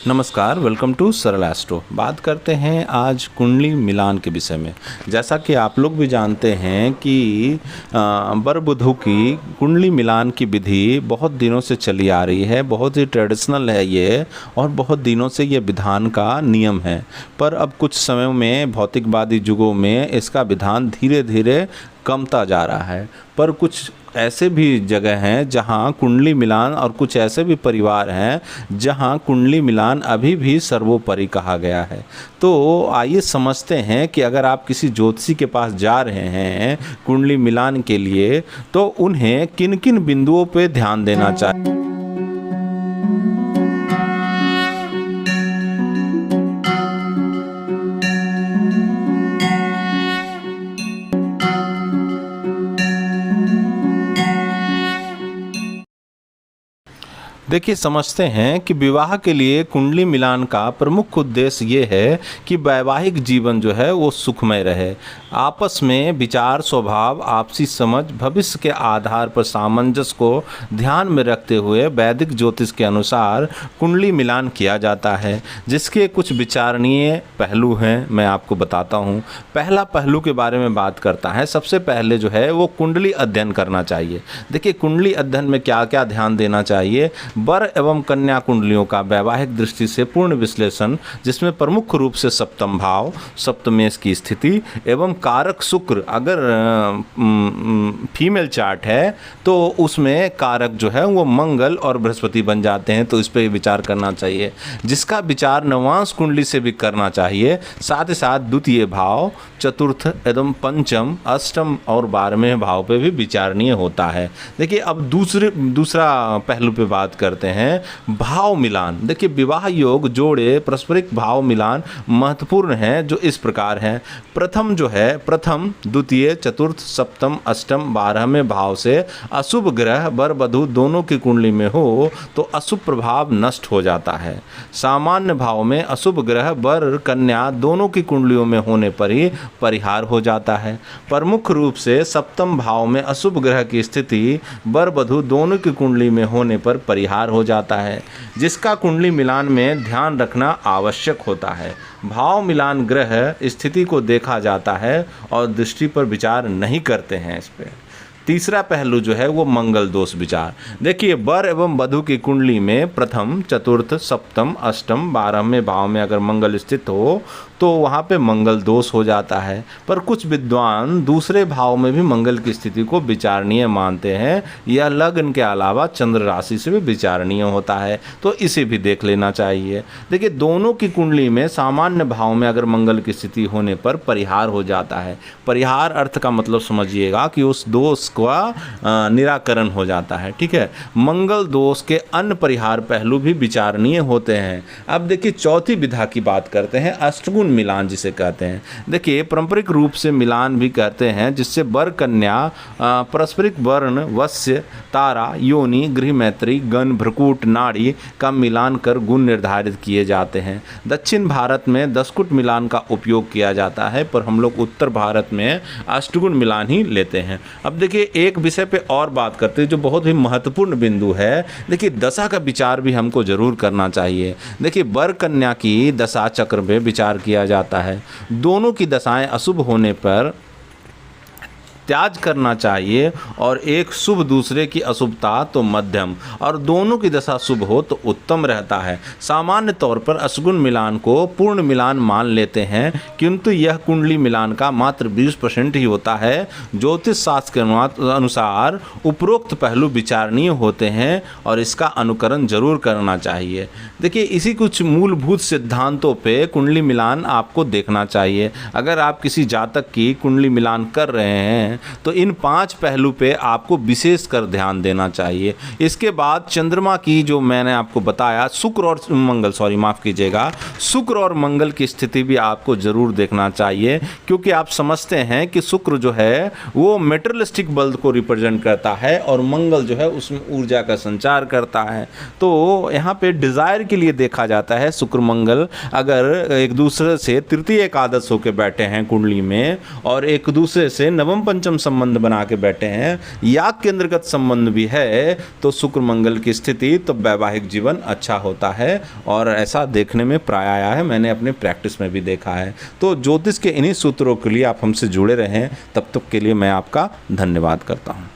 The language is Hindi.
नमस्कार, वेलकम टू सरल एस्ट्रो। बात करते हैं आज कुंडली मिलान के विषय में। जैसा कि आप लोग भी जानते हैं कि बर बुधू की कुंडली मिलान की विधि बहुत दिनों से चली आ रही है, बहुत ही ट्रेडिशनल है ये, और बहुत दिनों से ये विधान का नियम है। पर अब कुछ समय में भौतिकवादी युगों में इसका विधान धीरे धीरे कमता जा रहा है। पर कुछ ऐसे भी जगह हैं जहां कुंडली मिलान, और कुछ ऐसे भी परिवार हैं जहां कुंडली मिलान अभी भी सर्वोपरि कहा गया है। तो आइए समझते हैं कि अगर आप किसी ज्योतिषी के पास जा रहे हैं कुंडली मिलान के लिए, तो उन्हें किन किन बिंदुओं पे ध्यान देना चाहिए। देखिए, समझते हैं कि विवाह के लिए कुंडली मिलान का प्रमुख उद्देश्य ये है कि वैवाहिक जीवन जो है वो सुखमय रहे। आपस में विचार, स्वभाव, आपसी समझ, भविष्य के आधार पर सामंजस्य को ध्यान में रखते हुए वैदिक ज्योतिष के अनुसार कुंडली मिलान किया जाता है, जिसके कुछ विचारणीय पहलू हैं। मैं आपको बताता हूँ। पहला पहलू के बारे में बात करता है। सबसे पहले जो है वो कुंडली अध्ययन करना चाहिए। देखिए, कुंडली अध्ययन में क्या क्या ध्यान देना चाहिए। वर एवं कन्या कुंडलियों का वैवाहिक दृष्टि से पूर्ण विश्लेषण, जिसमें प्रमुख रूप से सप्तम भाव, सप्तमेश की स्थिति एवं कारक शुक्र, अगर फीमेल चार्ट है तो उसमें कारक जो है वो मंगल और बृहस्पति बन जाते हैं, तो इस पर विचार करना चाहिए, जिसका विचार नवांश कुंडली से भी करना चाहिए। साथ ही साथ द्वितीय भाव, चतुर्थ एवं पंचम, अष्टम और 12वें भाव पे भी विचारणीय होता है। देखिए, अब दूसरा पहलू पे बात करते हैं, भाव मिलान। देखिए, विवाह योग जोड़े पारस्परिक भाव मिलान महत्वपूर्ण है, जो इस प्रकार हैं। प्रथम जो है, प्रथम, द्वितीय, चतुर्थ, सप्तम, अष्टम, 12वें भाव से अशुभ ग्रह वर वधू दोनों की कुंडली में हो तो अशुभ प्रभाव नष्ट हो जाता है। सामान्य भाव में अशुभ ग्रह वर कन्या दोनों की कुंडलियों में होने पर ही परिहार हो जाता है। प्रमुख रूप से सप्तम भाव में अशुभ ग्रह की स्थिति वर वधू दोनों की कुंडली में होने पर परिहार हो जाता है, जिसका कुंडली मिलान में ध्यान रखना आवश्यक होता है। भाव मिलान ग्रह स्थिति को देखा जाता है और दृष्टि पर विचार नहीं करते हैं इस पे। तीसरा पहलू जो है वो मंगल दोष विचार। देखिए, वर एवं वधू की कुंडली में प्रथम, चतुर्थ, सप्तम, अष्टम, 12वें भाव में अगर मंगल स्थित हो तो वहाँ पे मंगल दोष हो जाता है। पर कुछ विद्वान दूसरे भाव में भी मंगल की स्थिति को विचारणीय मानते हैं। यह लग्न के अलावा चंद्र राशि से भी विचारणीय होता है, तो इसे भी देख लेना चाहिए। देखिए, दोनों की कुंडली में सामान्य भाव में अगर मंगल की स्थिति होने पर परिहार हो जाता है। परिहार अर्थ का मतलब समझिएगा कि उस दोष का निराकरण हो जाता है। ठीक है, मंगल दोष के अन्य परिहार पहलू भी विचारणीय होते हैं। अब देखिए, चौथी विधा की बात करते हैं, अष्टगुण मिलान जिसे कहते हैं। देखिए, पारंपरिक रूप से मिलान भी कहते हैं, जिससे वर कन्या पारस्परिक वर्ण, वश्य, तारा, योनि, गृह मैत्री, गण, भ्रकुट, नाड़ी का मिलान कर गुण निर्धारित किए जाते हैं। दक्षिण भारत में दशकुट मिलान का उपयोग किया जाता है, पर हम लोग उत्तर भारत में अष्टगुण मिलान ही लेते हैं। अब देखिए, एक विषय पे और बात करते हैं जो बहुत ही महत्वपूर्ण बिंदु है। देखिए, दशा का विचार भी हमको जरूर करना चाहिए। देखिए, वर कन्या की दशा चक्र में विचार किया जाता है। दोनों की दशाएं अशुभ होने पर त्याग करना चाहिए, और एक शुभ दूसरे की अशुभता तो मध्यम, और दोनों की दशा शुभ हो तो उत्तम रहता है। सामान्य तौर पर अष्टगुण मिलान को पूर्ण मिलान मान लेते हैं, किंतु यह कुंडली मिलान का मात्र 20% ही होता है। ज्योतिष शास्त्र के अनुसार उपरोक्त पहलू विचारणीय होते हैं और इसका अनुकरण जरूर करना चाहिए। देखिए, इसी कुछ मूलभूत सिद्धांतों पे कुंडली मिलान आपको देखना चाहिए। अगर आप किसी जातक की कुंडली मिलान कर रहे हैं तो इन 5 पहलू पे आपको विशेष कर ध्यान देना चाहिए। इसके बाद चंद्रमा की, जो मैंने आपको बताया, शुक्र और मंगल, माफ़ कीजिएगा, शुक्र और मंगल की स्थिति भी आपको जरूर देखना चाहिए, क्योंकि आप समझते हैं कि शुक्र जो है वो मेटेरियलिस्टिक बल को रिप्रेजेंट करता है और मंगल जो है उसमें ऊर्जा का संचार करता है। तो यहाँ पे डिज़ायर के लिए देखा जाता है। शुक्र मंगल अगर एक दूसरे से तृतीय एकादश होकर बैठे हैं कुंडली में, और एक दूसरे से नवम पंचम संबंध बना के बैठे हैं या केंद्रगत संबंध भी है तो शुक्र मंगल की स्थिति, तो वैवाहिक जीवन अच्छा होता है। और ऐसा देखने में प्राय आया है, मैंने अपने प्रैक्टिस में भी देखा है। तो ज्योतिष के इन्हीं सूत्रों के लिए आप हमसे जुड़े रहें, तब तक के लिए मैं आपका धन्यवाद करता हूँ।